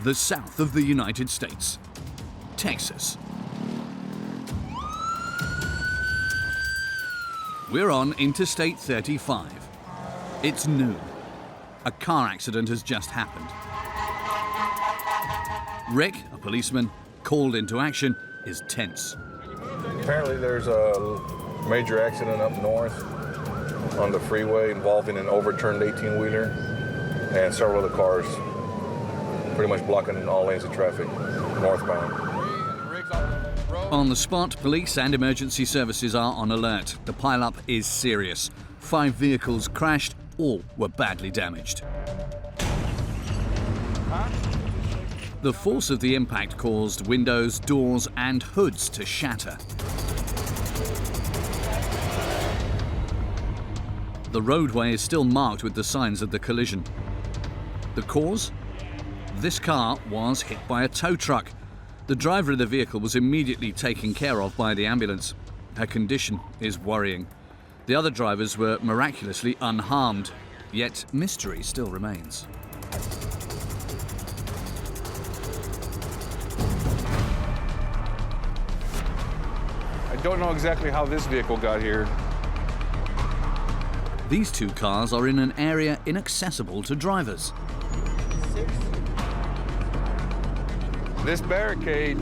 the south of the United States, Texas. We're on Interstate 35. It's noon. A car accident has just happened. Rick, a policeman, called into action, is tense. Apparently there's a major accident up north on the freeway involving an overturned 18-wheeler and several other cars pretty much blocking all lanes of traffic northbound. On the spot, police and emergency services are on alert. The pileup is serious. 5 vehicles crashed, all were badly damaged. The force of the impact caused windows, doors, and hoods to shatter. The roadway is still marked with the signs of the collision. The cause? This car was hit by a tow truck. The driver of the vehicle was immediately taken care of by the ambulance. Her condition is worrying. The other drivers were miraculously unharmed, yet mystery still remains. I don't know exactly how this vehicle got here. These 2 cars are in an area inaccessible to drivers. This barricade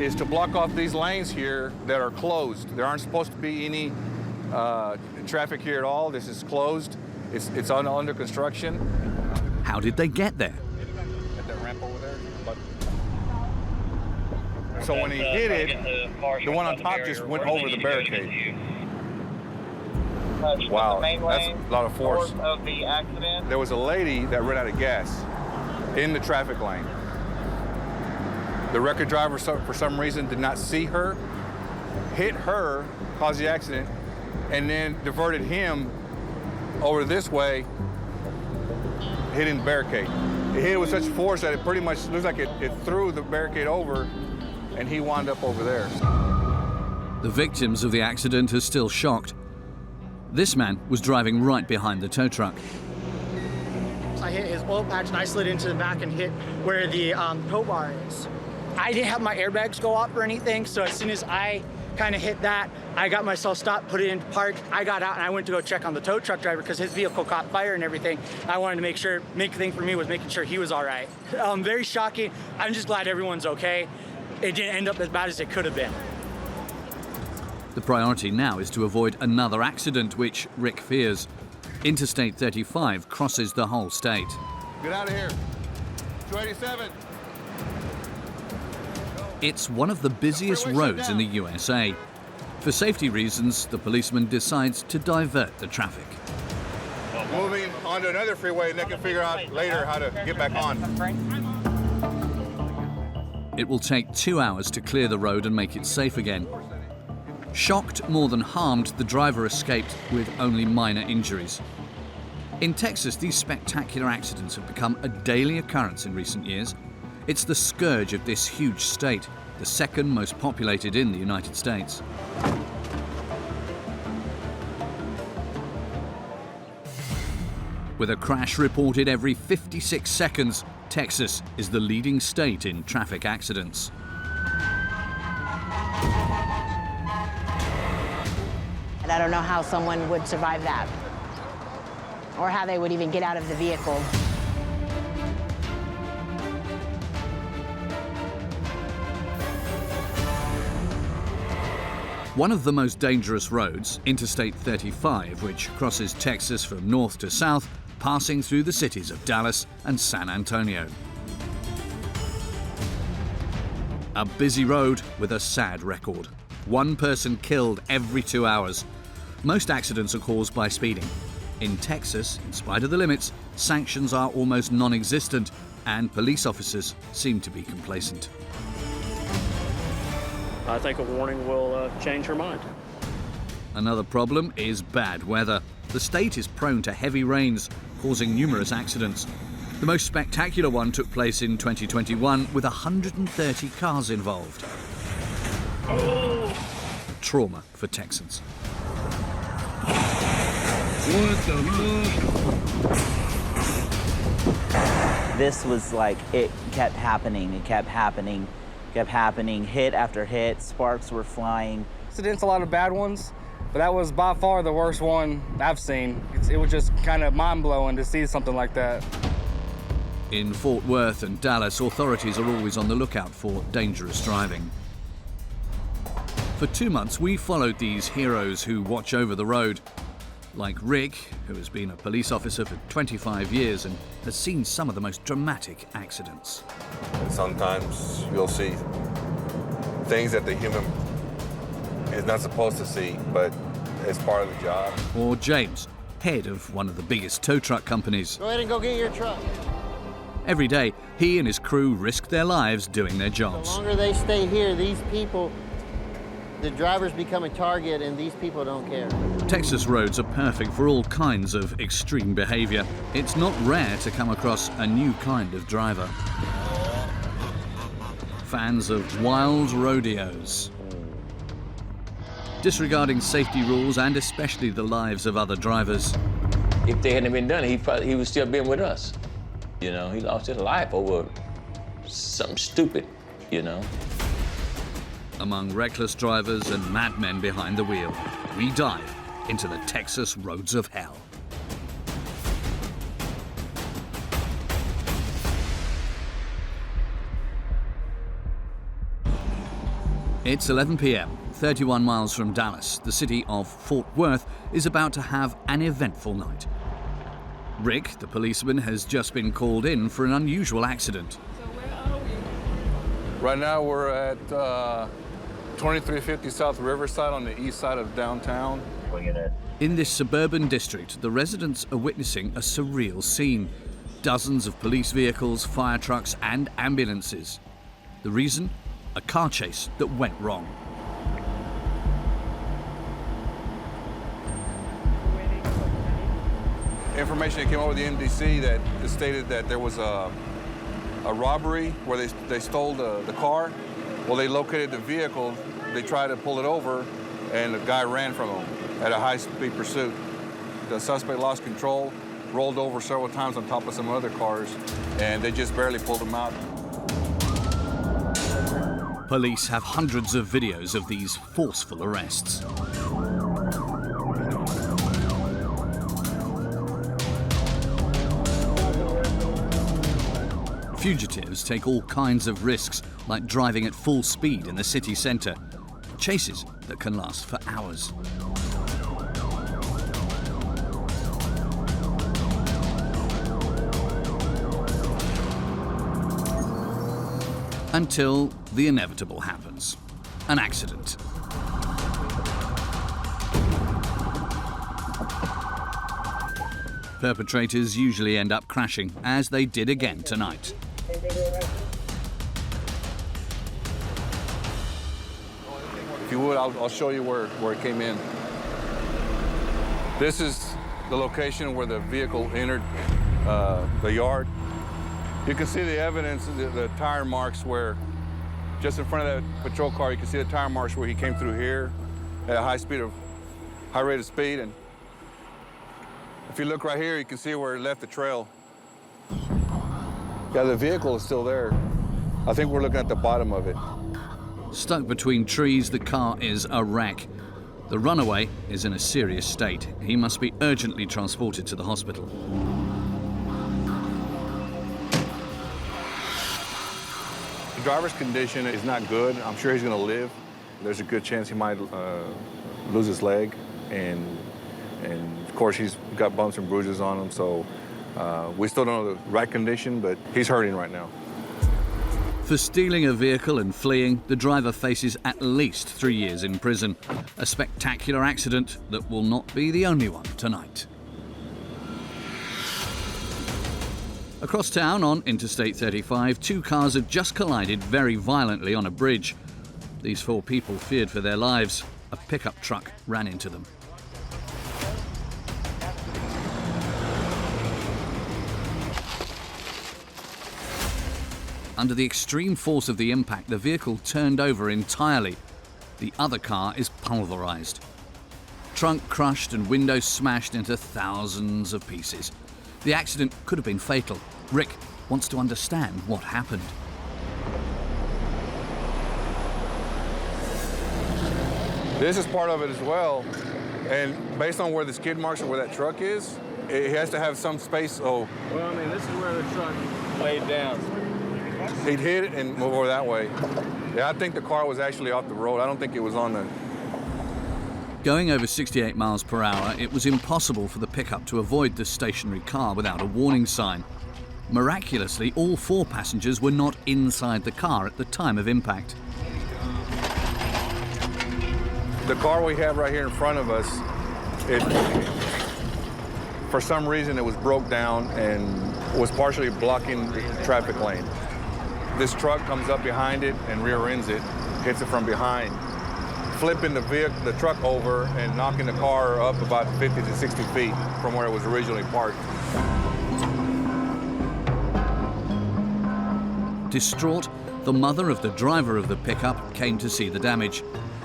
is to block off these lanes here that are closed. There aren't supposed to be any traffic here at all. This is closed. It's under construction. How did they get there? At that ramp over there. So when he hit it, the one on top just went over the barricade. Wow, that's a lot of force. Of the accident. There was a lady that ran out of gas in the traffic lane. The record driver, for some reason, did not see her, hit her, caused the accident, and then diverted him over this way, hitting the barricade. It hit it with such force that it pretty much looks like it threw the barricade over, and he wound up over there. The victims of the accident are still shocked. This man was driving right behind the tow truck. I hit his oil patch and I slid into the back and hit where the tow bar is. I didn't have my airbags go up or anything, so as soon as I kind of hit that, I got myself stopped, put it into park. I got out and I went to go check on the tow truck driver because his vehicle caught fire and everything. I wanted to make sure, main thing for me was making sure he was all right. Very shocking. I'm just glad everyone's okay. It didn't end up as bad as it could have been. The priority now is to avoid another accident, which Rick fears. Interstate 35 crosses the whole state. Get out of here. 287. It's one of the busiest roads in the USA. For safety reasons, the policeman decides to divert the traffic. Moving onto another freeway, and they can figure out later how to get back on. It will take 2 hours to clear the road and make it safe again. Shocked more than harmed, the driver escaped with only minor injuries. In Texas, these spectacular accidents have become a daily occurrence in recent years. It's the scourge of this huge state, the second most populated in the United States. With a crash reported every 56 seconds, Texas is the leading state in traffic accidents. And I don't know how someone would survive that, or how they would even get out of the vehicle. One of the most dangerous roads, Interstate 35, which crosses Texas from north to south, passing through the cities of Dallas and San Antonio. A busy road with a sad record. 1 person killed every 2 hours. Most accidents are caused by speeding. In Texas, in spite of the limits, sanctions are almost non-existent, and police officers seem to be complacent. I think a warning will change her mind. Another problem is bad weather. The state is prone to heavy rains, causing numerous accidents. The most spectacular one took place in 2021 with 130 cars involved. Trauma for Texans. What the fuck? This was like, it kept happening, hit after hit, sparks were flying. Accidents, a lot of bad ones, but that was by far the worst one I've seen. It was just kind of mind-blowing to see something like that. In Fort Worth and Dallas, authorities are always on the lookout for dangerous driving. For 2 months, we followed these heroes who watch over the road, like Rick, who has been a police officer for 25 years and has seen some of the most dramatic accidents. And sometimes you'll see things that the human is not supposed to see, but it's part of the job. Or James, head of one of the biggest tow truck companies. Go ahead and go get your truck. Every day, he and his crew risk their lives doing their jobs. The longer they stay here, these people, the drivers become a target, and these people don't care. Texas roads are perfect for all kinds of extreme behavior. It's not rare to come across a new kind of driver. Fans of wild rodeos, disregarding safety rules and especially the lives of other drivers. If they hadn't been done, he would still been with us. You know, he lost his life over something stupid, you know. Among reckless drivers and madmen behind the wheel, we dive into the Texas roads of hell. It's 11 p.m., 31 miles from Dallas. The city of Fort Worth is about to have an eventful night. Rick, the policeman, has just been called in for an unusual accident. So where are we? Right now we're at 2350 South Riverside on the east side of downtown. In this suburban district, the residents are witnessing a surreal scene. Dozens of police vehicles, fire trucks and ambulances. The reason? A car chase that went wrong. Information that came over the MDC that stated that there was a robbery where they stole the car. Well, they located the vehicle, they tried to pull it over, and the guy ran from them at a high-speed pursuit. The suspect lost control, rolled over several times on top of some other cars, and they just barely pulled him out. Police have hundreds of videos of these forceful arrests. Fugitives take all kinds of risks, like driving at full speed in the city centre. Chases that can last for hours. Until the inevitable happens. An accident. Perpetrators usually end up crashing, as they did again tonight. If you would, I'll show you where it came in. This is the location where the vehicle entered the yard. You can see the evidence, the tire marks where, just in front of that patrol car, you can see the tire marks where he came through here at a high rate of speed. And if you look right here, you can see where it left the trail. Yeah, the vehicle is still there. I think we're looking at the bottom of it. Stuck between trees, the car is a wreck. The runaway is in a serious state. He must be urgently transported to the hospital. The driver's condition is not good. I'm sure he's going to live. There's a good chance he might lose his leg. And of course, he's got bumps and bruises on him, so we still don't know the right condition, but he's hurting right now. For stealing a vehicle and fleeing, the driver faces at least 3 years in prison. A spectacular accident that will not be the only one tonight. Across town on Interstate 35, two cars have just collided very violently on a bridge. These four people feared for their lives. A pickup truck ran into them. Under the extreme force of the impact, the vehicle turned over entirely. The other car is pulverized. Trunk crushed and windows smashed into thousands of pieces. The accident could have been fatal. Rick wants to understand what happened. This is part of it as well. And based on where the skid marks or where that truck is, it has to have some space. So, Well, I mean, this is where the truck laid down. he'd hit it and move over that way. Yeah, I think the car was actually off the road. I don't think it was on the... Going over 68 miles per hour, it was impossible for the pickup to avoid the stationary car without a warning sign. Miraculously, all 4 passengers were not inside the car at the time of impact. The car we have right here in front of us, for some reason it was broke down and was partially blocking the traffic lane. This truck comes up behind it and rear ends it, hits it from behind, flipping the truck over and knocking the car up about 50 to 60 feet from where it was originally parked. Distraught, the mother of the driver of the pickup came to see the damage.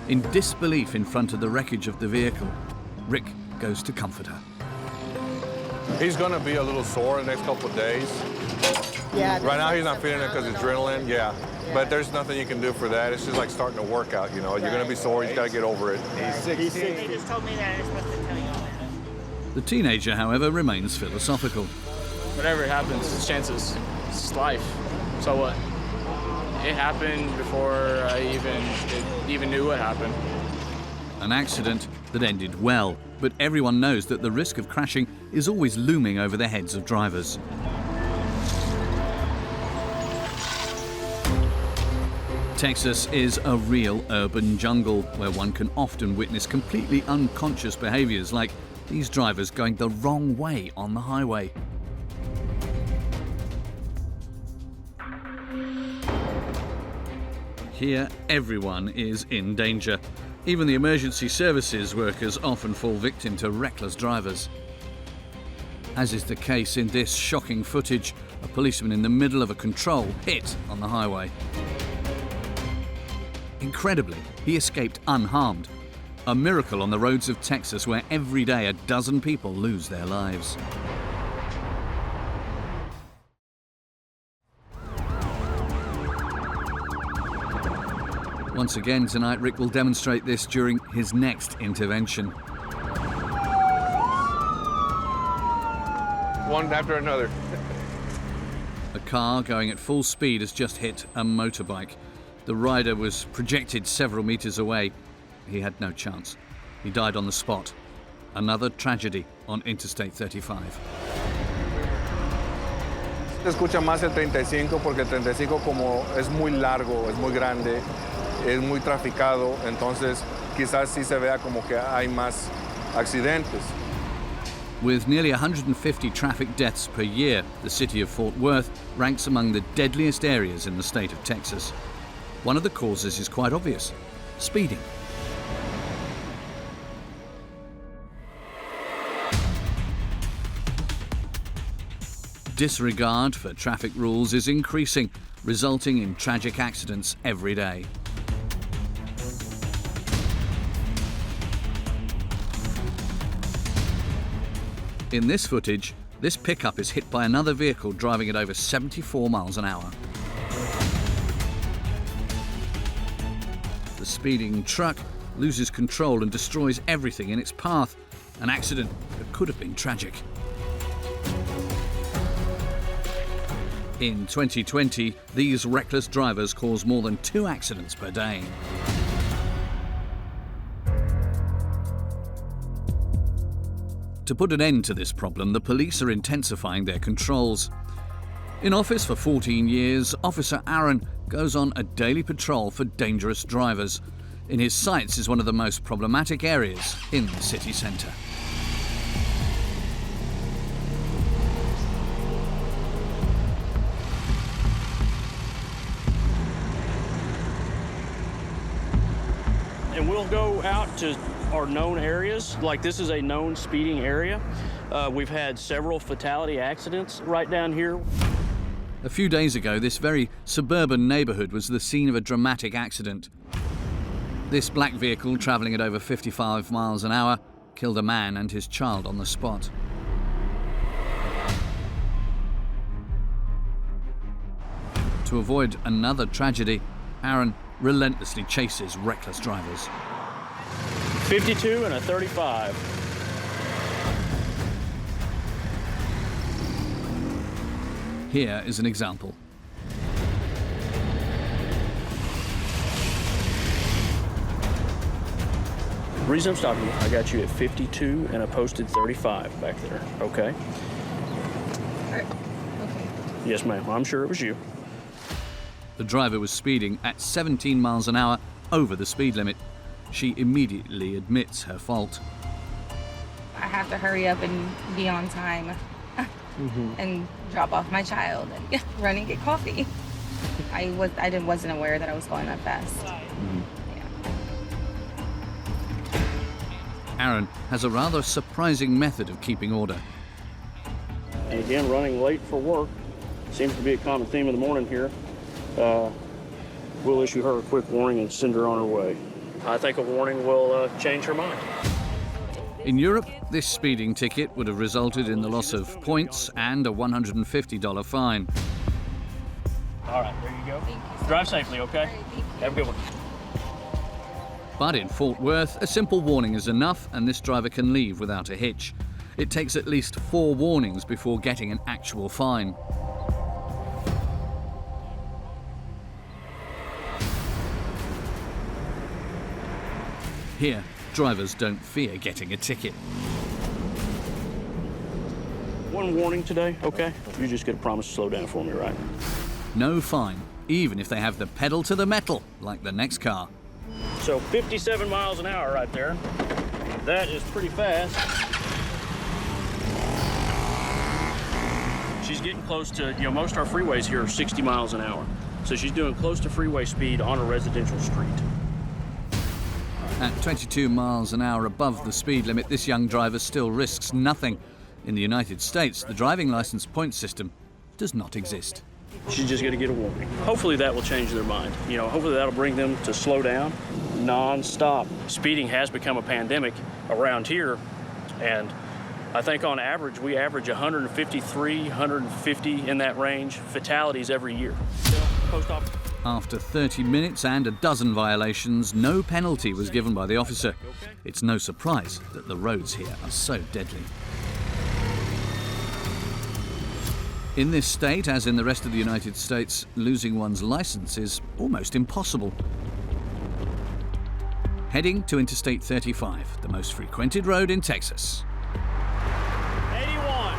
In disbelief in front of the wreckage of the vehicle, Rick goes to comfort her. He's gonna be a little sore in the next couple of days. Yeah. Right now he's not feeling it because of adrenaline, yeah. But there's nothing you can do for that. It's just like starting a workout, you know. You're gonna be sore, you gotta get over it. He's They just told me that I was supposed to tell you all that. The teenager, however, remains philosophical. Whatever happens, it's chances. It's life. So what? It happened before I even knew what happened. An accident that ended well, but everyone knows that the risk of crashing is always looming over the heads of drivers. Texas is a real urban jungle where one can often witness completely unconscious behaviors like these drivers going the wrong way on the highway. Here, everyone is in danger. Even the emergency services workers often fall victim to reckless drivers. As is the case in this shocking footage, a policeman in the middle of a control hit on the highway. Incredibly, he escaped unharmed. A miracle on the roads of Texas where every day a dozen people lose their lives. Once again tonight, Rick will demonstrate this during his next intervention. One after another. A car going at full speed has just hit a motorbike. The rider was projected several meters away. He had no chance. He died on the spot. Another tragedy on Interstate 35. Se escucha más el 35 porque el 35 como es muy largo, es muy grande, es muy traficado, entonces quizás sí se vea como que hay más accidentes. With nearly 150 traffic deaths per year, the city of Fort Worth ranks among the deadliest areas in the state of Texas. One of the causes is quite obvious: speeding. Disregard for traffic rules is increasing, resulting in tragic accidents every day. In this footage, this pickup is hit by another vehicle driving at over 74 miles an hour. The speeding truck loses control and destroys everything in its path, an accident that could have been tragic. In 2020, these reckless drivers cause more than 2 accidents per day. To put an end to this problem, the police are intensifying their controls. In office for 14 years, Officer Aaron goes on a daily patrol for dangerous drivers. In his sights is one of the most problematic areas in the city centre. And we'll go out to our known areas. Like this is a known speeding area. We've had several fatality accidents right down here. A few days ago, this very suburban neighbourhood was the scene of a dramatic accident. This black vehicle, travelling at over 55 miles an hour, killed a man and his child on the spot. To avoid another tragedy, Aaron relentlessly chases reckless drivers. 52 and a 35. Here is an example. The reason I'm stopping you, I got you at 52 and a posted 35 back there, okay? Okay. Yes, ma'am. I'm sure it was you. The driver was speeding at 17 miles an hour over the speed limit. She immediately admits her fault. I have to hurry up and be on time and drop off my child and run and get coffee. I wasn't aware that I was going that fast. Aaron has a rather surprising method of keeping order. And again, running late for work seems to be a common theme of the morning here. We'll issue her a quick warning and send her on her way. I think a warning will change her mind. In Europe, this speeding ticket would have resulted in the loss of points and a $150 fine. All right, there you go. Drive safely, okay? Have a good one. But in Fort Worth, a simple warning is enough and this driver can leave without a hitch. It takes at least 4 warnings before getting an actual fine. Here, drivers don't fear getting a ticket. One warning today, okay? You just get a promise to slow down for me, right? No fine, even if they have the pedal to the metal, like the next car. So 57 miles an hour right there. That is pretty fast. She's getting close to, most of our freeways here are 60 miles an hour. So she's doing close to freeway speed on a residential street. At 22 miles an hour above the speed limit, this young driver still risks nothing. In the United States, the driving license point system does not exist. She's just going to get a warning. Hopefully that will change their mind. Hopefully that'll bring them to slow down non-stop. Speeding has become a pandemic around here, and I think on average, we average 153, 150 in that range fatalities every year. Post office. After 30 minutes and a dozen violations, no penalty was given by the officer. It's no surprise that the roads here are so deadly. In this state, as in the rest of the United States, losing one's license is almost impossible. Heading to Interstate 35, the most frequented road in Texas. 81.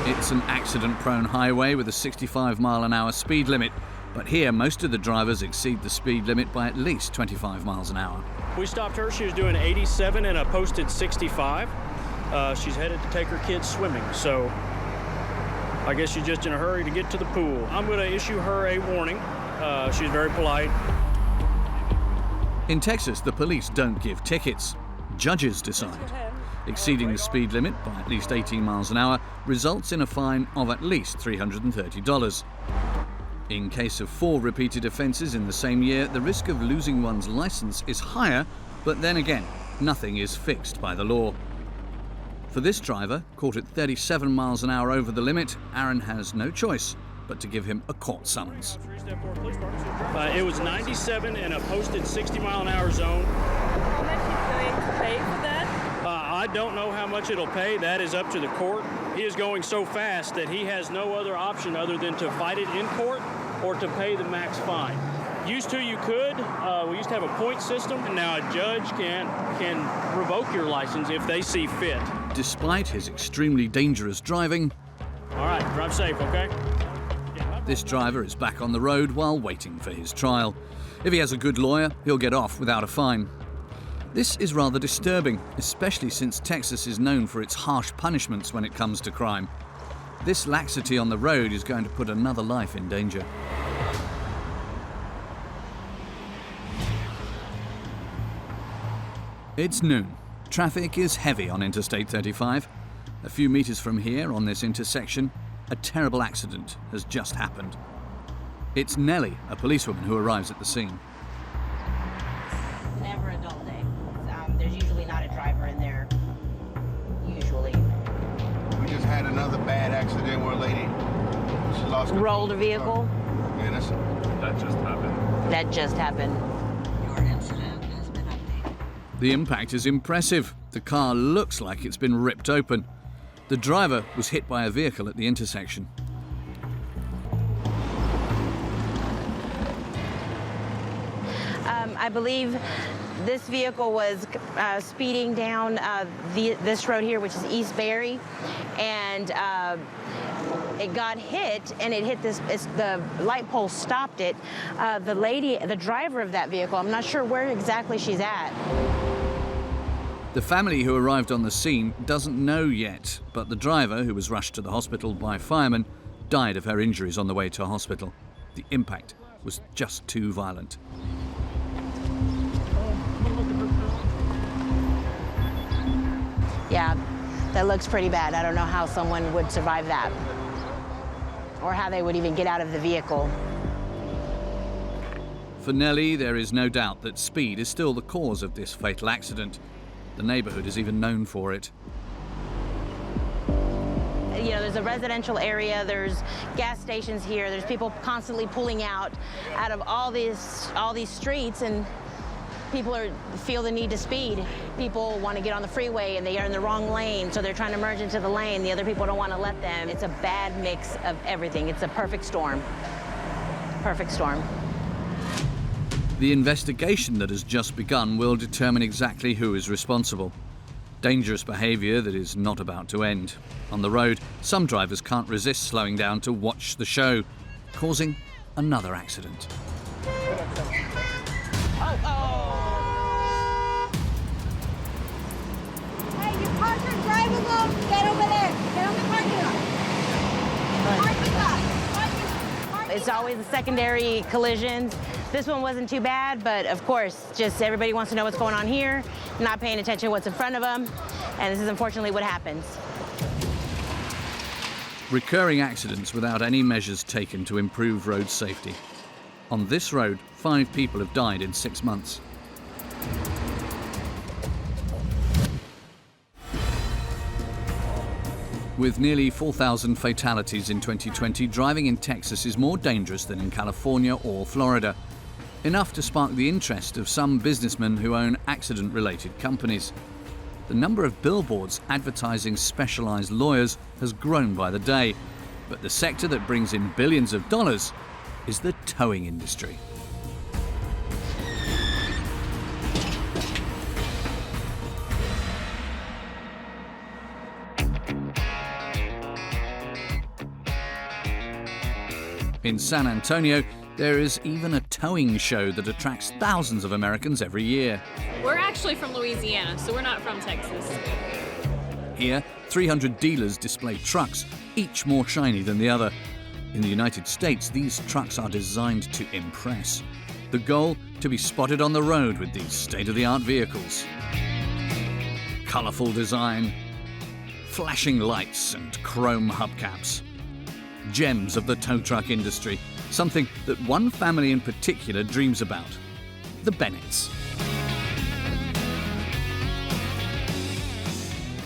It's an accident-prone highway with a 65-mile-an-hour speed limit, but here most of the drivers exceed the speed limit by at least 25 miles an hour. We stopped her. She was doing 87 and a posted 65. She's headed to take her kids swimming, so I guess she's just in a hurry to get to the pool. I'm going to issue her a warning. She's very polite. In Texas, the police don't give tickets. Judges decide. Exceeding the speed limit by at least 18 miles an hour results in a fine of at least $330. In case of 4 repeated offences in the same year, the risk of losing one's licence is higher, but then again, nothing is fixed by the law. For this driver, caught at 37 miles an hour over the limit, Aaron has no choice but to give him a court summons. It was 97 in a posted 60-mile-an-hour zone. How much is going to pay for that? I don't know how much it'll pay. That is up to the court. He is going so fast that he has no other option other than to fight it in court or to pay the max fine. Used to, you could. We used to have a point system, and now a judge can revoke your license if they see fit. Despite his extremely dangerous driving, all right, drive safe, okay? This driver is back on the road while waiting for his trial. If he has a good lawyer, he'll get off without a fine. This is rather disturbing, especially since Texas is known for its harsh punishments when it comes to crime. This laxity on the road is going to put another life in danger. It's noon. Traffic is heavy on Interstate 35. A few meters from here, on this intersection, a terrible accident has just happened. It's Nellie, a policewoman, who arrives at the scene. Never a dull day. There's usually not a driver in there. Usually. We just had another bad accident where a lady, she lost control. Rolled a vehicle? Yeah, that just happened. That just happened. The impact is impressive. The car looks like it's been ripped open. The driver was hit by a vehicle at the intersection. I believe this vehicle was speeding down this road here, which is East Berry, and it got hit, and it hit this. The light pole stopped it. The driver of that vehicle, I'm not sure where exactly she's at. The family who arrived on the scene doesn't know yet, but the driver, who was rushed to the hospital by firemen, died of her injuries on the way to hospital. The impact was just too violent. Yeah, that looks pretty bad. I don't know how someone would survive that, or how they would even get out of the vehicle. For Nellie, there is no doubt that speed is still the cause of this fatal accident. The neighborhood is even known for it. You know, there's a residential area, there's gas stations here, there's people constantly pulling out of all these streets, and people feel the need to speed. People want to get on the freeway and they are in the wrong lane, so they're trying to merge into the lane. The other people don't want to let them. It's a bad mix of everything. It's a perfect storm. Perfect storm. The investigation that has just begun will determine exactly who is responsible. Dangerous behaviour that is not about to end. On the road, some drivers can't resist slowing down to watch the show, causing another accident. Hey, your cars are driving along. Get over there. Get on the parking lot. Parking lot. It's always the secondary collisions. This one wasn't too bad, but of course, just everybody wants to know what's going on here, not paying attention to what's in front of them, and this is unfortunately what happens. Recurring accidents without any measures taken to improve road safety. On this road, 5 people have died in 6 months. With nearly 4,000 fatalities in 2020, driving in Texas is more dangerous than in California or Florida. Enough to spark the interest of some businessmen who own accident-related companies. The number of billboards advertising specialized lawyers has grown by the day, but the sector that brings in billions of dollars is the towing industry. In San Antonio, there is even a towing show that attracts thousands of Americans every year. We're actually from Louisiana, so we're not from Texas. Here, 300 dealers display trucks, each more shiny than the other. In the United States, these trucks are designed to impress. The goal, to be spotted on the road with these state-of-the-art vehicles. Colourful design, flashing lights and chrome hubcaps. Gems of the tow truck industry, something that one family in particular dreams about, the Bennetts.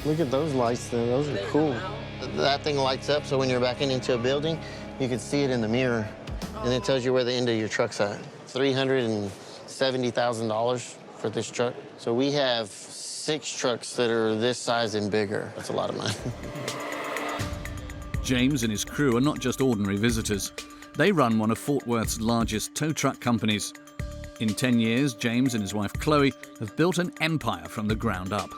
Look at those lights there, those are cool. That thing lights up, so when you're backing into a building, you can see it in the mirror, and it tells you where the end of your truck's at. $370,000 for this truck. So we have 6 trucks that are this size and bigger. That's a lot of money. James and his crew are not just ordinary visitors. They run one of Fort Worth's largest tow truck companies. In 10 years, James and his wife Chloe have built an empire from the ground up.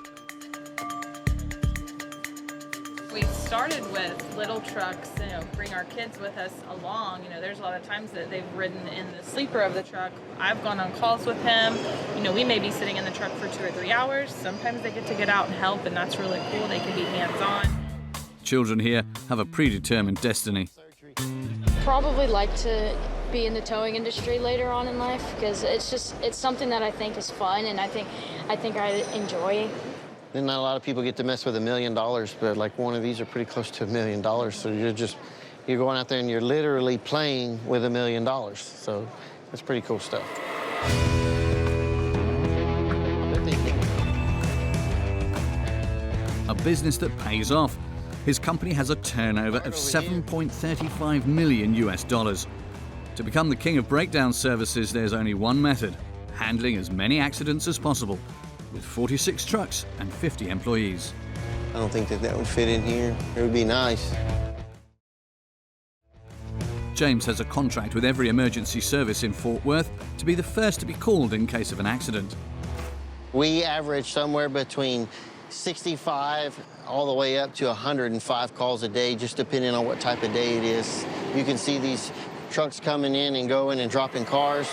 We started with little trucks, bring our kids with us along. There's a lot of times that they've ridden in the sleeper of the truck. I've gone on calls with him. We may be sitting in the truck for 2 or 3 hours. Sometimes they get out and help, and that's really cool. They can be hands-on. Children here have a predetermined destiny. Probably like to be in the towing industry later on in life, because it's something that I think is fun, and I think I enjoy. And not a lot of people get to mess with $1 million, but like one of these are pretty close to $1 million. So you're going out there and you're literally playing with $1 million. So that's pretty cool stuff. A business that pays off. His company has a turnover of $7.35 million US. To become the king of breakdown services, there's only one method: handling as many accidents as possible, with 46 trucks and 50 employees. I don't think that would fit in here. It would be nice. James has a contract with every emergency service in Fort Worth to be the first to be called in case of an accident. We average somewhere between 65 all the way up to 105 calls a day, just depending on what type of day it is. You can see these trucks coming in and going and dropping cars.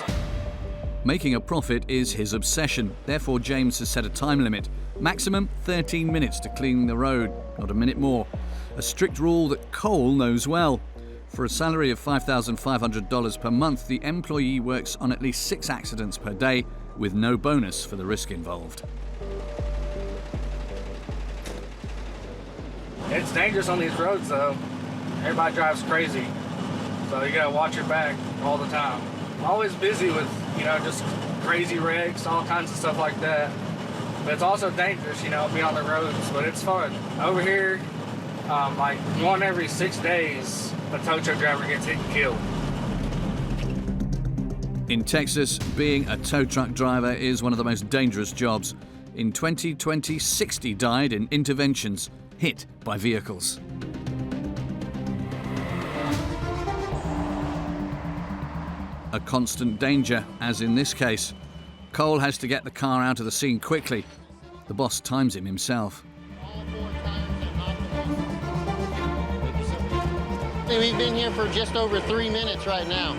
Making a profit is his obsession. Therefore, James has set a time limit. Maximum 13 minutes to cleaning the road, not a minute more. A strict rule that Cole knows well. For a salary of $5,500 per month, the employee works on at least 6 accidents per day, with no bonus for the risk involved. It's dangerous on these roads, though. Everybody drives crazy, so you gotta watch your back all the time. I'm always busy with, just crazy wrecks, all kinds of stuff like that. But it's also dangerous, being on the roads, but it's fun. Over here, like 1 every 6 days, a tow truck driver gets hit and killed. In Texas, being a tow truck driver is one of the most dangerous jobs. In 2020, 60 died in interventions, hit by vehicles. A constant danger, as in this case. Cole has to get the car out of the scene quickly. The boss times him himself. We've been here for just over 3 minutes right now.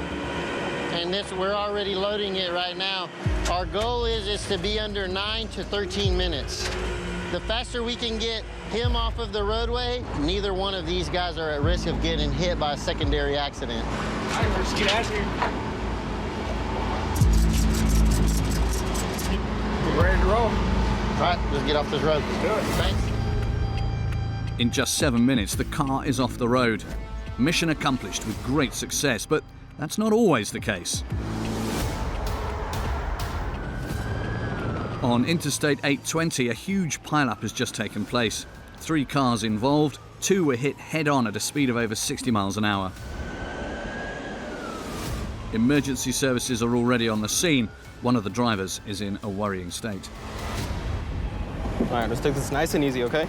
And we're already loading it right now. Our goal is to be under 9 to 13 minutes. The faster we can get him off of the roadway, neither one of these guys are at risk of getting hit by a secondary accident. All right, let's get out of here. We're ready to roll. All right, let's get off this road. Let's do it. Thanks. In just 7 minutes, the car is off the road. Mission accomplished with great success, but that's not always the case. On Interstate 820, a huge pileup has just taken place. 3 cars involved, 2 were hit head-on at a speed of over 60 miles an hour. Emergency services are already on the scene. One of the drivers is in a worrying state. All right, let's take this nice and easy, okay?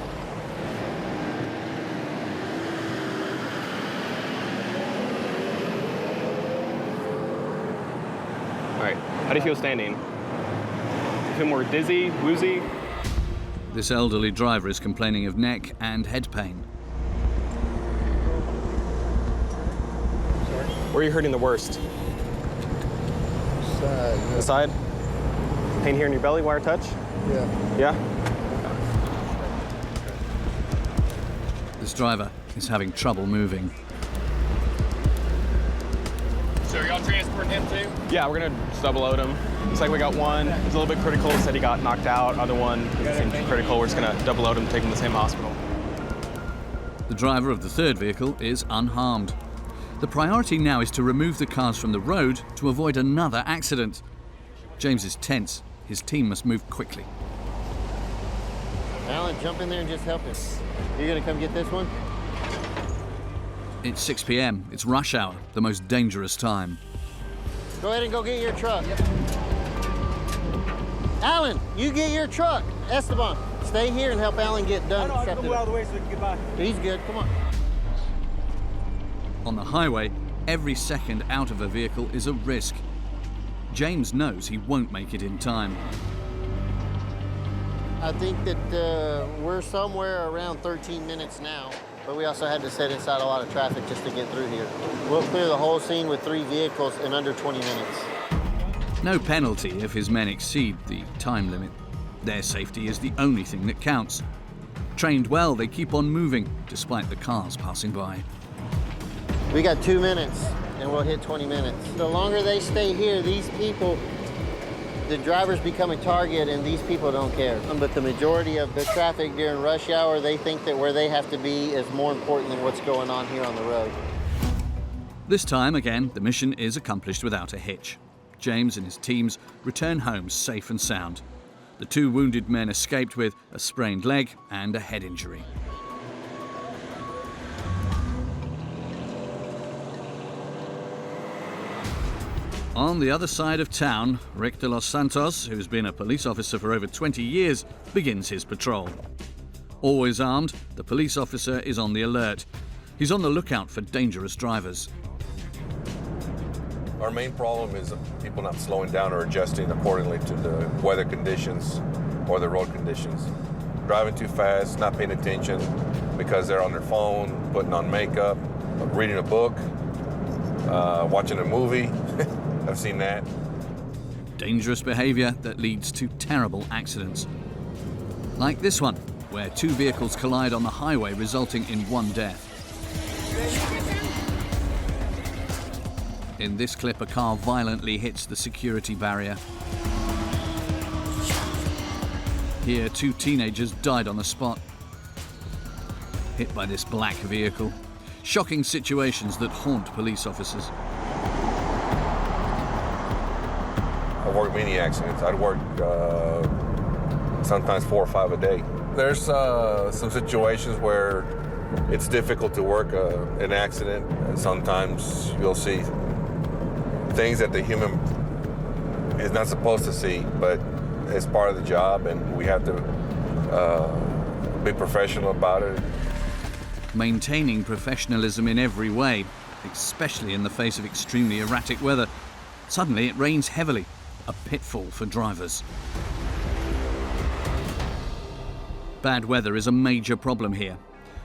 All right, how do you feel standing? You feel more dizzy, woozy? This elderly driver is complaining of neck and head pain. Where are you hurting the worst? Side. The side? Pain here in your belly, wire touch? Yeah. Yeah? This driver is having trouble moving. So are y'all transporting him too? Yeah, we're gonna double load him. Looks like we got one. He's a little bit critical, said he got knocked out. Other one seems critical. We're just gonna double load him, take him to the same hospital. The driver of the third vehicle is unharmed. The priority now is to remove the cars from the road to avoid another accident. James is tense. His team must move quickly. Alan, jump in there and just help us. You're gonna come get this one? It's 6 p.m. It's rush hour, the most dangerous time. Go ahead and go get your truck. Yep. Alan, you get your truck. Esteban, stay here and help Alan get done. I can move out of the way so we can get by. He's good, come on. On the highway, every second out of a vehicle is a risk. James knows he won't make it in time. I think that we're somewhere around 13 minutes now, but we also had to set inside a lot of traffic just to get through here. We'll clear the whole scene with 3 vehicles in under 20 minutes. No penalty if his men exceed the time limit. Their safety is the only thing that counts. Trained well, they keep on moving, despite the cars passing by. We got 2 minutes, and we'll hit 20 minutes. The longer they stay here, these people, the drivers become a target, and these people don't care. But the majority of the traffic during rush hour, they think that where they have to be is more important than what's going on here on the road. This time, again, the mission is accomplished without a hitch. James and his teams return home safe and sound. The 2 wounded men escaped with a sprained leg and a head injury. On the other side of town, Rick de los Santos, who's been a police officer for over 20 years, begins his patrol. Always armed, the police officer is on the alert. He's on the lookout for dangerous drivers. Our main problem is people not slowing down or adjusting accordingly to the weather conditions or the road conditions. Driving too fast, not paying attention because they're on their phone, putting on makeup, reading a book, watching a movie. I've seen that. Dangerous behavior that leads to terrible accidents. Like this one, where two vehicles collide on the highway, resulting in one death. In this clip, a car violently hits the security barrier. Here, two teenagers died on the spot, hit by this black vehicle. Shocking situations that haunt police officers. I've worked many accidents. I'd work sometimes 4 or 5 a day. There's some situations where it's difficult to work an accident. Sometimes you'll see things that the human is not supposed to see, but it's part of the job, and we have to be professional about it. Maintaining professionalism in every way, especially in the face of extremely erratic weather. Suddenly it rains heavily, a pitfall for drivers. Bad weather is a major problem here.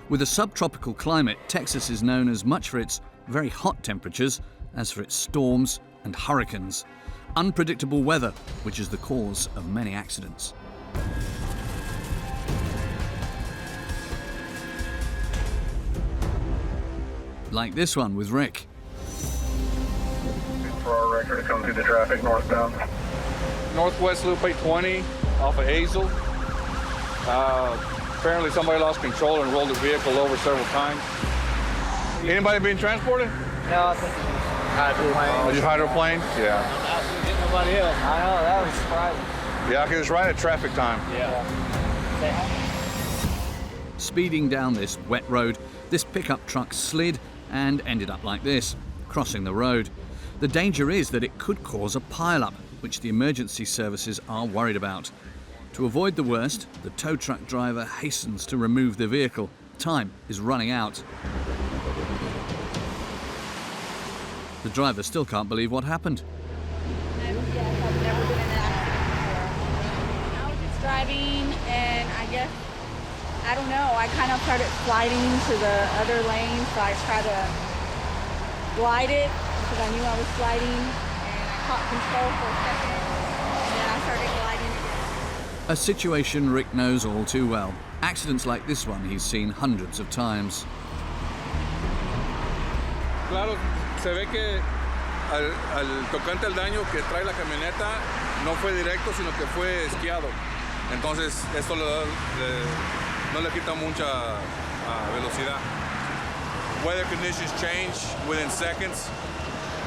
With a subtropical climate, Texas is known as much for its very hot temperatures as for its storms and hurricanes. Unpredictable weather, which is the cause of many accidents. Like this one with Rick. For our record to come through the traffic northbound. Northwest Loop 820 off of Hazel. Apparently somebody lost control and rolled the vehicle over several times. Anybody being transported? No, I think hydroplane. Oh, you hydroplane? Yeah. I didn't nobody else. I know, that was surprising. Yeah, because it's right at traffic time. Yeah. Speeding down this wet road, this pickup truck slid and ended up like this, crossing the road. The danger is that it could cause a pileup, which the emergency services are worried about. To avoid the worst, the tow truck driver hastens to remove the vehicle. Time is running out. The driver still can't believe what happened. I've never been in an accident before. I was just driving, and I don't know, I kind of started sliding to the other lane, so I tried to glide it because I knew I was sliding, and I caught control for a second, and then I started gliding again. A situation Rick knows all too well. Accidents like this one he's seen hundreds of times. Claro, se ve que al tocante al daño que trae la camioneta no fue directo, sino que fue esquiado. Entonces, esto no le quita mucha velocidad. Weather conditions change within seconds,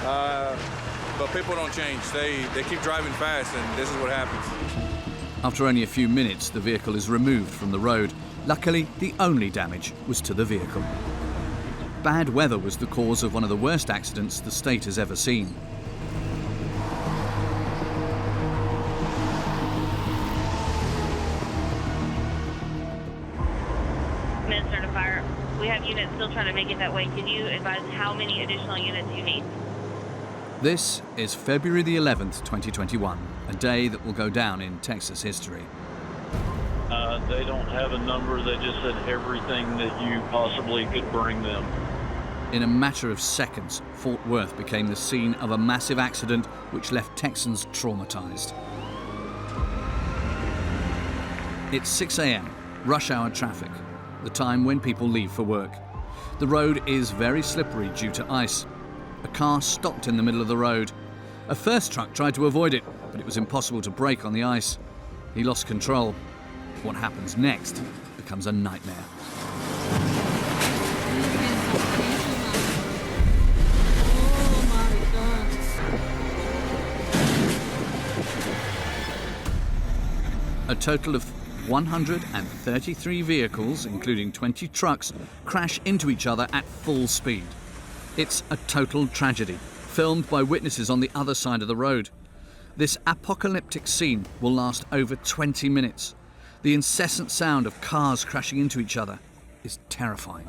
but people don't change. They keep driving fast, and this is what happens. After only a few minutes, the vehicle is removed from the road. Luckily, the only damage was to the vehicle. Bad weather was the cause of one of the worst accidents the state has ever seen. Minnesota Fire, we have units still trying to make it that way. Can you advise how many additional units you need? This is February the 11th, 2021, a day that will go down in Texas history. They don't have a number. They just said everything that you possibly could bring them. In a matter of seconds, Fort Worth became the scene of a massive accident which left Texans traumatized. It's 6 a.m., rush hour traffic, the time when people leave for work. The road is very slippery due to ice. A car stopped in the middle of the road. A first truck tried to avoid it, but it was impossible to brake on the ice. He lost control. What happens next becomes a nightmare. A total of 133 vehicles, including 20 trucks, crash into each other at full speed. It's a total tragedy. filmed by witnesses on the other side of the road. This apocalyptic scene will last over 20 minutes. The incessant sound of cars crashing into each other is terrifying.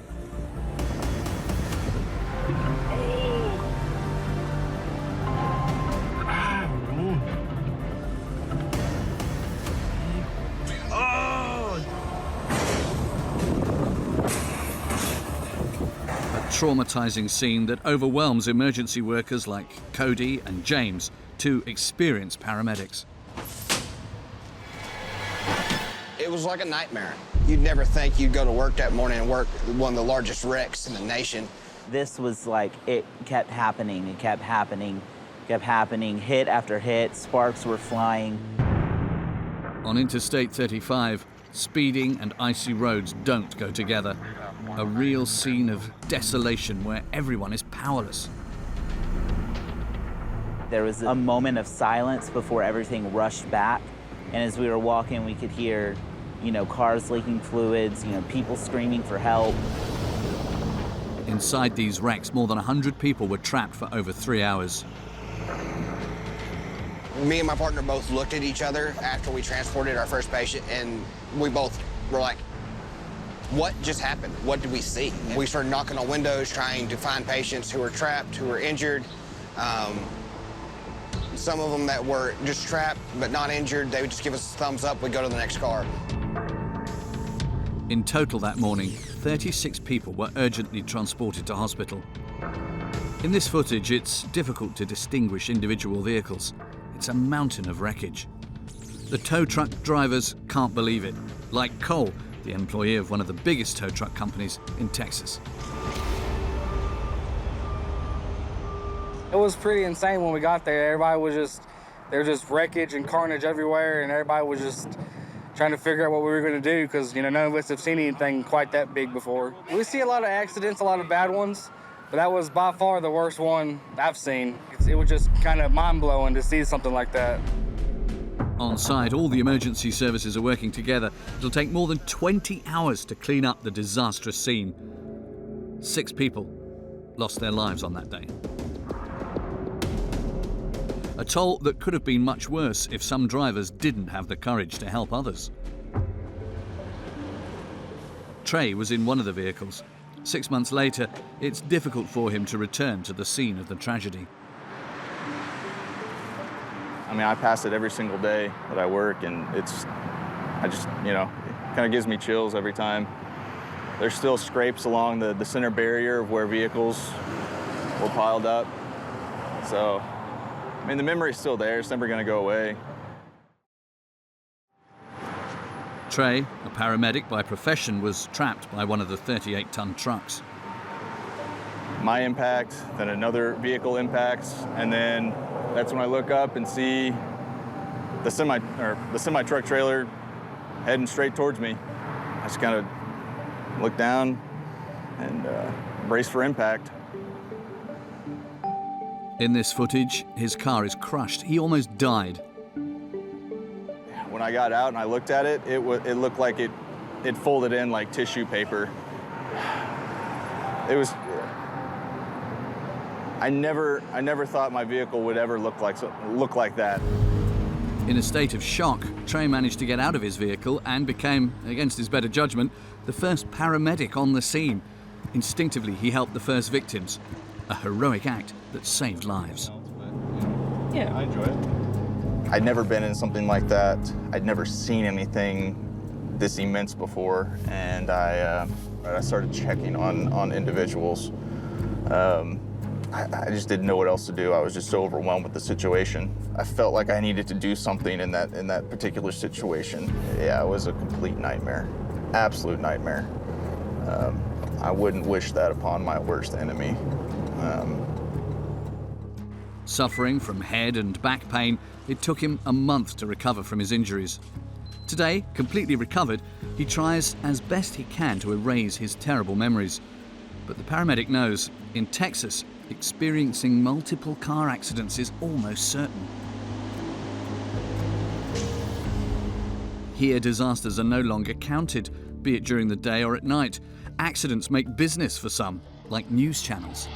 Traumatizing scene that overwhelms emergency workers like Cody and James, two experienced paramedics. It was like a nightmare. You'd never think you'd go to work that morning and work one of the largest wrecks in the nation. This was like, it kept happening, it kept happening, kept happening, hit after hit, sparks were flying. On Interstate 35, speeding and icy roads don't go together. A real scene of desolation where everyone is powerless. There was a moment of silence before everything rushed back. And as we were walking, we could hear, cars leaking fluids, people screaming for help. Inside these wrecks, more than 100 people were trapped for over 3 hours. Me and my partner both looked at each other after we transported our first patient, and we both were like, what just happened? What did we see? We started knocking on windows, trying to find patients who were trapped, who were injured. Some of them that were just trapped but not injured, they would just give us a thumbs up, we'd go to the next car. In total that morning, 36 people were urgently transported to hospital. In this footage, it's difficult to distinguish individual vehicles. It's a mountain of wreckage. The tow truck drivers can't believe it, like Cole, the employee of one of the biggest tow truck companies in Texas. It was pretty insane when we got there. Everybody was there was just wreckage and carnage everywhere, and everybody was just trying to figure out what we were going to do because, none of us have seen anything quite that big before. We see a lot of accidents, a lot of bad ones, but that was by far the worst one I've seen. It was just kind of mind-blowing to see something like that. On site, all the emergency services are working together. It'll take more than 20 hours to clean up the disastrous scene. 6 people lost their lives on that day. A toll that could have been much worse if some drivers didn't have the courage to help others. Trey was in one of the vehicles. 6 months later, it's difficult for him to return to the scene of the tragedy. I pass it every single day that I work, and it kind of gives me chills every time. There's still scrapes along the center barrier of where vehicles were piled up. So, the memory's still there. It's never going to go away. Trey, a paramedic by profession, was trapped by one of the 38-ton trucks. My impact, then another vehicle impacts, and then that's when I look up and see the semi truck trailer heading straight towards me. I just kind of look down and brace for impact. In this footage, his car is crushed. He almost died. When I got out and I looked at it, it looked like it folded in like tissue paper. It was. I never thought my vehicle would ever look like that. In a state of shock, Trey managed to get out of his vehicle and became, against his better judgment, the first paramedic on the scene. Instinctively, he helped the first victims, a heroic act that saved lives. Yeah, I enjoy it. I'd never been in something like that. I'd never seen anything this immense before, and I started checking on individuals. I just didn't know what else to do. I was just so overwhelmed with the situation. I felt like I needed to do something in that particular situation. Yeah, it was a complete nightmare, absolute nightmare. I wouldn't wish that upon my worst enemy. Suffering from head and back pain, it took him a month to recover from his injuries. Today, completely recovered, he tries as best he can to erase his terrible memories. But the paramedic knows, in Texas, experiencing multiple car accidents is almost certain. Here, disasters are no longer counted, be it during the day or at night. Accidents make business for some, like news channels.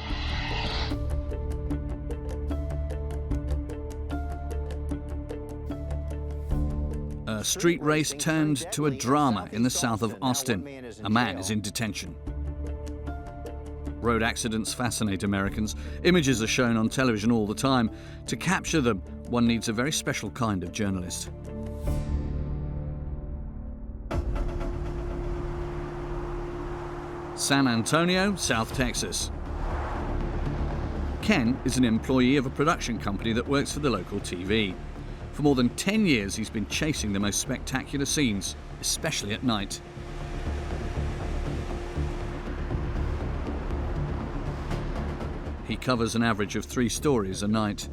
A street race turned to a drama in the south of Austin. A man is in detention. Road accidents fascinate Americans. Images are shown on television all the time. To capture them, one needs a very special kind of journalist. San Antonio, South Texas. Ken is an employee of a production company that works for the local TV. For more than 10 years, he's been chasing the most spectacular scenes, especially at night. He covers an average of 3 stories a night.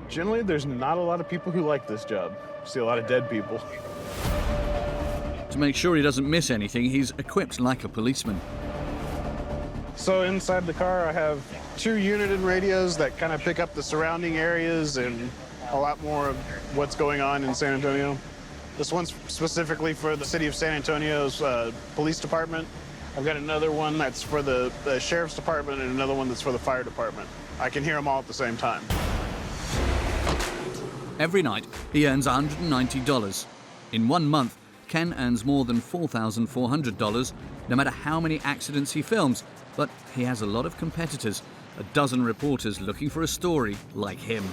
Generally, there's not a lot of people who like this job. See a lot of dead people. To make sure he doesn't miss anything, he's equipped like a policeman. So inside the car, I have 2 united radios that kind of pick up the surrounding areas and a lot more of what's going on in San Antonio. This one's specifically for the city of San Antonio's police department. I've got another one that's for the sheriff's department and another one that's for the fire department. I can hear them all at the same time. Every night, he earns $190. In 1 month, Ken earns more than $4,400, no matter how many accidents he films. But he has a lot of competitors, a dozen reporters looking for a story like him.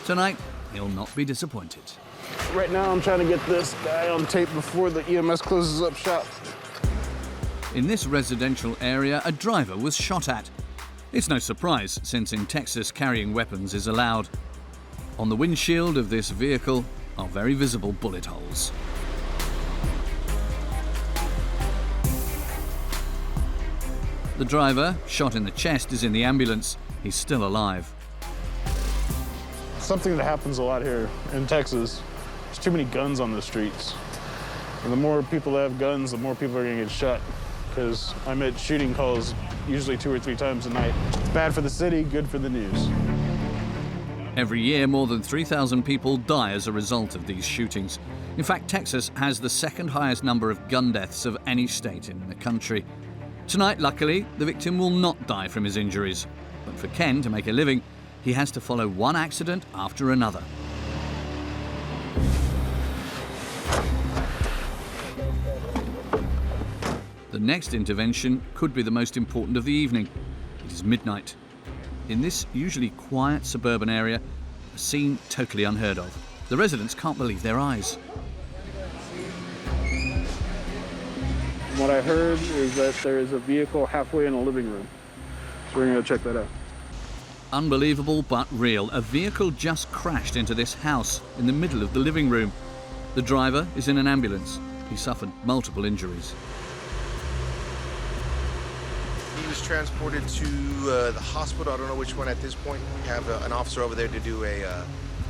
Tonight, he'll not be disappointed. Right now, I'm trying to get this guy on tape before the EMS closes up shop. In this residential area, a driver was shot at. It's no surprise, since in Texas carrying weapons is allowed. On the windshield of this vehicle are very visible bullet holes. The driver, shot in the chest, is in the ambulance. He's still alive. Something that happens a lot here in Texas, there's too many guns on the streets. And the more people that have guns, the more people are gonna get shot. Because I'm at shooting calls usually 2 or 3 times a night. It's bad for the city, good for the news. Every year, more than 3,000 people die as a result of these shootings. In fact, Texas has the 2nd highest number of gun deaths of any state in the country. Tonight, luckily, the victim will not die from his injuries. But for Ken to make a living, he has to follow one accident after another. The next intervention could be the most important of the evening. It is midnight. In this usually quiet suburban area, a scene totally unheard of. The residents can't believe their eyes. What I heard is that there is a vehicle halfway in a living room. So we're gonna go check that out. Unbelievable but real. A vehicle just crashed into this house in the middle of the living room. The driver is in an ambulance. He suffered multiple injuries. He was transported to the hospital. I don't know which one at this point. We have an officer over there to do an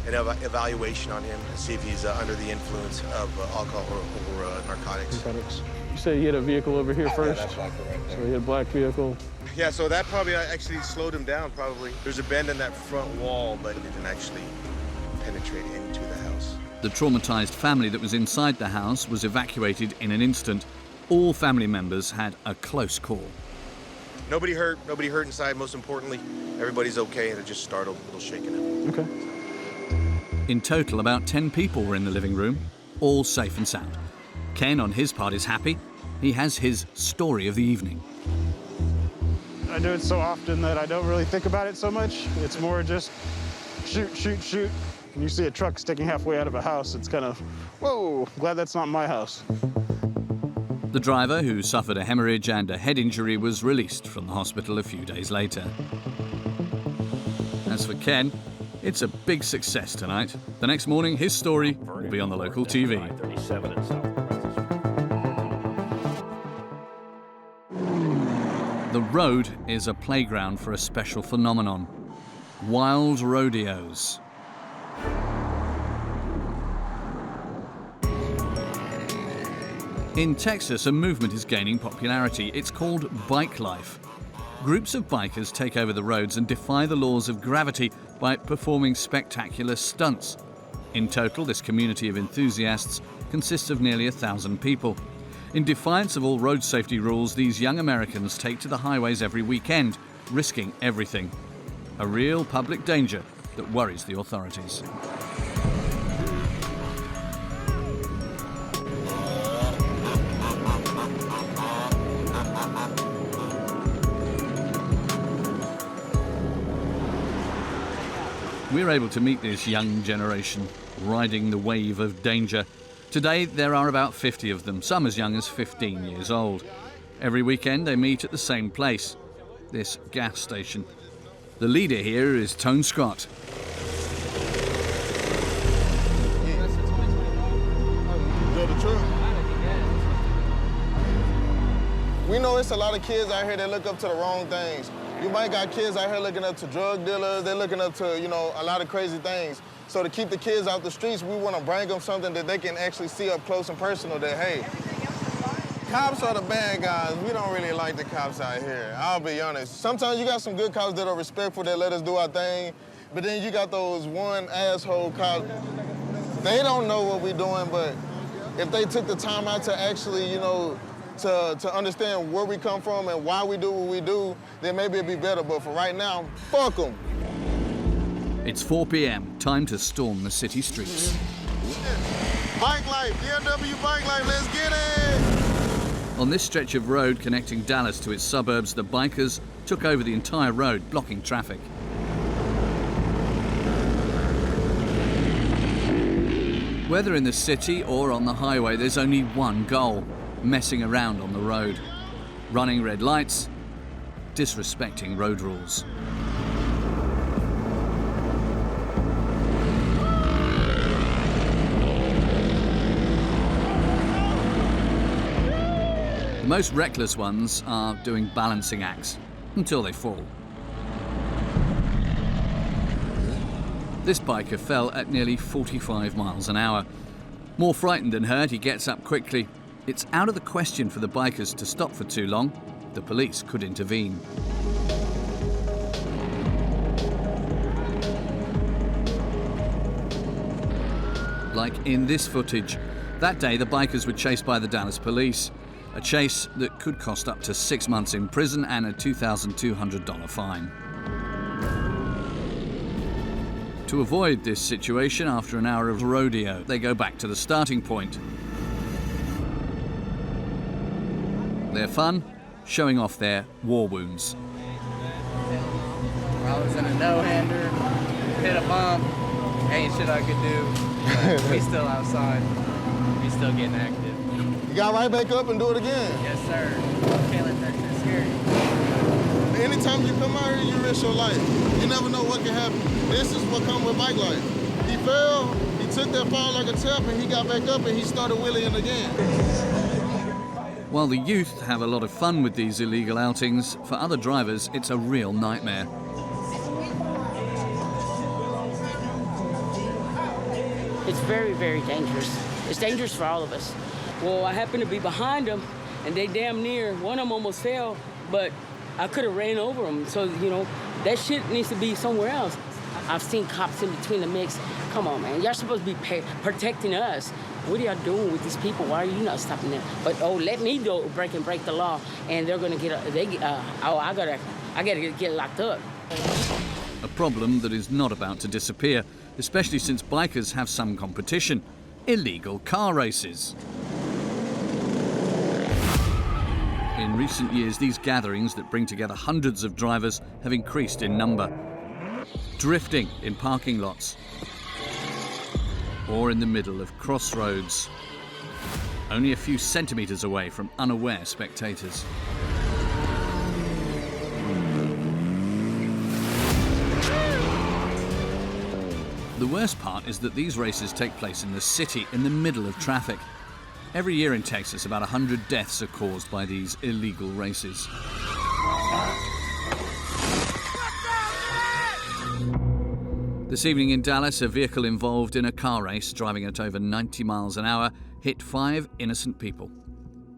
evaluation on him to see if he's under the influence of alcohol or narcotics. You say he hit a vehicle over here first? Yeah, that's right there. So he hit a black vehicle. Yeah, so that probably actually slowed him down, probably. There's a bend in that front wall, but it didn't actually penetrate into the house. The traumatized family that was inside the house was evacuated in an instant. All family members had a close call. Nobody hurt inside, most importantly. Everybody's okay, and they're just startled, a little shaken up. Okay. In total, about 10 people were in the living room, all safe and sound. Ken, on his part, is happy. He has his story of the evening. I do it so often that I don't really think about it so much. It's more just shoot, shoot, shoot. When you see a truck sticking halfway out of a house, it's kind of, whoa, glad that's not my house. The driver, who suffered a hemorrhage and a head injury, was released from the hospital a few days later. As for Ken, it's a big success tonight. The next morning, his story will be on the local TV. The road is a playground for a special phenomenon: wild rodeos. In Texas, a movement is gaining popularity. It's called bike life. Groups of bikers take over the roads and defy the laws of gravity by performing spectacular stunts. In total, this community of enthusiasts consists of nearly 1,000 people. In defiance of all road safety rules, these young Americans take to the highways every weekend, risking everything. A real public danger that worries the authorities. We're able to meet this young generation, riding the wave of danger. Today, there are about 50 of them, some as young as 15 years old. Every weekend, they meet at the same place, this gas station. The leader here is Tone Scott. We know it's a lot of kids out here that look up to the wrong things. You might got kids out here looking up to drug dealers, they're looking up to, you know, a lot of crazy things. So to keep the kids out the streets, we want to bring them something that they can actually see up close and personal that, hey, cops are the bad guys. We don't really like the cops out here, I'll be honest. Sometimes you got some good cops that are respectful, that let us do our thing, but then you got those one asshole cops. They don't know what we're doing, but if they took the time out to actually, you know, to understand where we come from and why we do what we do, then maybe it'd be better. But for right now, fuck them. It's 4 p.m, time to storm the city streets. Bike life, DFW bike life, let's get it! On this stretch of road connecting Dallas to its suburbs, the bikers took over the entire road, blocking traffic. Whether in the city or on the highway, there's only one goal: messing around on the road, running red lights, disrespecting road rules. The most reckless ones are doing balancing acts until they fall. This biker fell at nearly 45 miles an hour. More frightened than hurt, he gets up quickly. It's out of the question for the bikers to stop for too long. The police could intervene. Like in this footage, that day the bikers were chased by the Dallas police. A chase that could cost up to 6 months in prison and a $2,200 fine. To avoid this situation, after an hour of rodeo, they go back to the starting point. Their fun, showing off their war wounds. I was in a no-hander, hit a bump, ain't shit I could do. But we still outside, we still getting active. You got right back up and do it again. Yes, sir. Can't let that shit scare you. Anytime you come out here, you risk your life. You never know what can happen. This is what comes with bike life. He fell, he took that fall like a tap, and he got back up and he started wheeling again. While the youth have a lot of fun with these illegal outings, for other drivers it's a real nightmare. It's very, very dangerous. It's dangerous for all of us. Well, I happened to be behind them, and they damn near, one of them almost fell, but I could have ran over them. So, you know, that shit needs to be somewhere else. I've seen cops in between the mix. Come on, man, y'all supposed to be protecting us. What are y'all doing with these people? Why are you not stopping them? But, oh, let me go break the law, and they're gonna I gotta get locked up. A problem that is not about to disappear, especially since bikers have some competition: illegal car races. In recent years, these gatherings that bring together hundreds of drivers have increased in number. Drifting in parking lots, or in the middle of crossroads, only a few centimeters away from unaware spectators. The worst part is that these races take place in the city, in the middle of traffic. Every year in Texas, about 100 deaths are caused by these illegal races. This evening in Dallas, a vehicle involved in a car race, driving at over 90 miles an hour, hit 5 innocent people.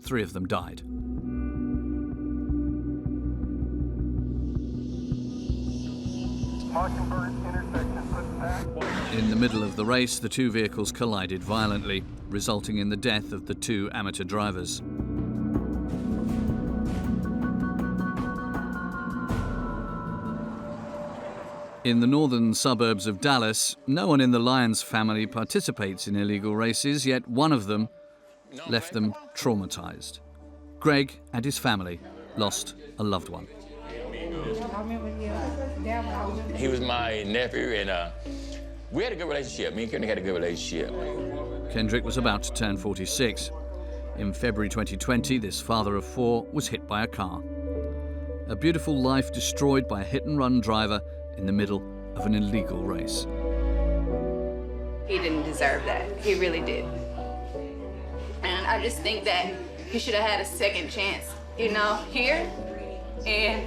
3 of them died. In the middle of the race, the 2 vehicles collided violently, resulting in the death of the 2 amateur drivers. In the northern suburbs of Dallas, no one in the Lyons family participates in illegal races, yet one of them left them traumatized. Greg and his family lost a loved one. He was my nephew, and we had a good relationship. Me and Kendrick had a good relationship. Kendrick was about to turn 46. In February 2020, this father of 4 was hit by a car. A beautiful life destroyed by a hit-and-run driver in the middle of an illegal race. He didn't deserve that. He really did. And I just think that he should have had a second chance, you know, here. And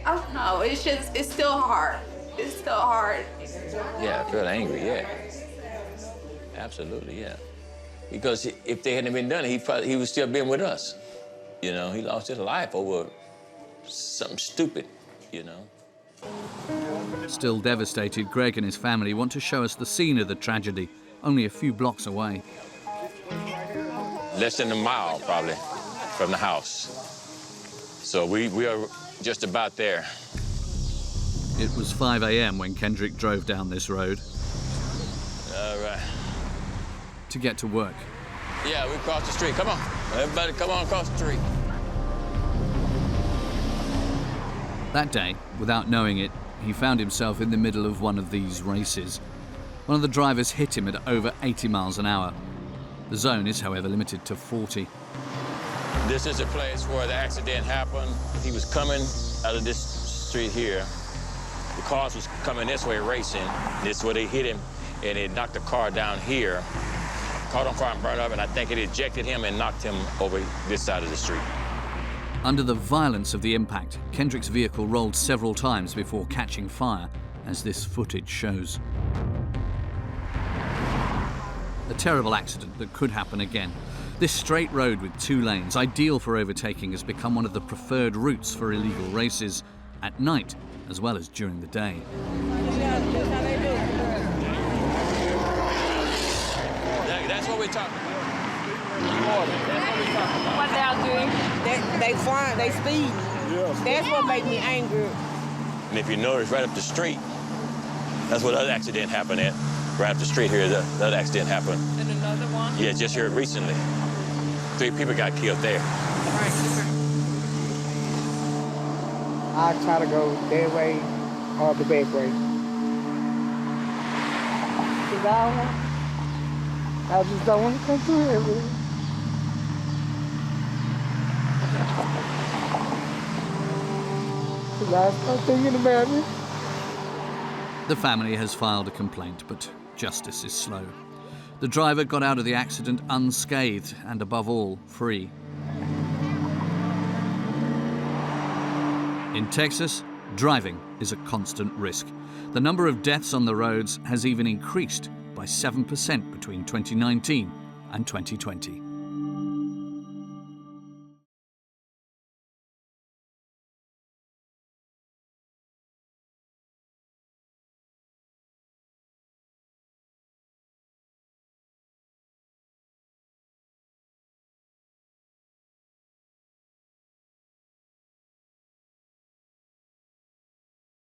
I don't know, it's still hard. It's still hard. Yeah, I feel angry, yeah. Absolutely, yeah. Because if they hadn't been done, he would still been with us. You know, he lost his life over something stupid, you know. Still devastated, Greg and his family want to show us the scene of the tragedy, only a few blocks away. Less than a mile, probably, from the house. So we are just about there. It was 5 a.m. when Kendrick drove down this road. All right. To get to work. Yeah, we crossed the street. Come on. Everybody come on across the street. That day, without knowing it, he found himself in the middle of one of these races. One of the drivers hit him at over 80 miles an hour. The zone is, however, limited to 40. This is the place where the accident happened. He was coming out of this street here. The cars was coming this way racing. This is where they hit him, and it knocked the car down here. Caught on fire and burned up, and I think it ejected him and knocked him over this side of the street. Under the violence of the impact, Kendrick's vehicle rolled several times before catching fire, as this footage shows. A terrible accident that could happen again. This straight road with 2 lanes, ideal for overtaking, has become one of the preferred routes for illegal races, at night as well as during the day. That's what we're talking about. What they are doing, they flying, they speed. That's what makes me angry. And if you notice, right up the street, that's where the other accident happened at. Right up the street here, the other accident happened. And another one? Yeah, just here recently. 3 people got killed there. All right, super. I try to go that way or the back way. I just don't want to come through here. I start thinking about it. The family has filed a complaint, but justice is slow. The driver got out of the accident unscathed and, above all, free. In Texas, driving is a constant risk. The number of deaths on the roads has even increased by 7% between 2019 and 2020.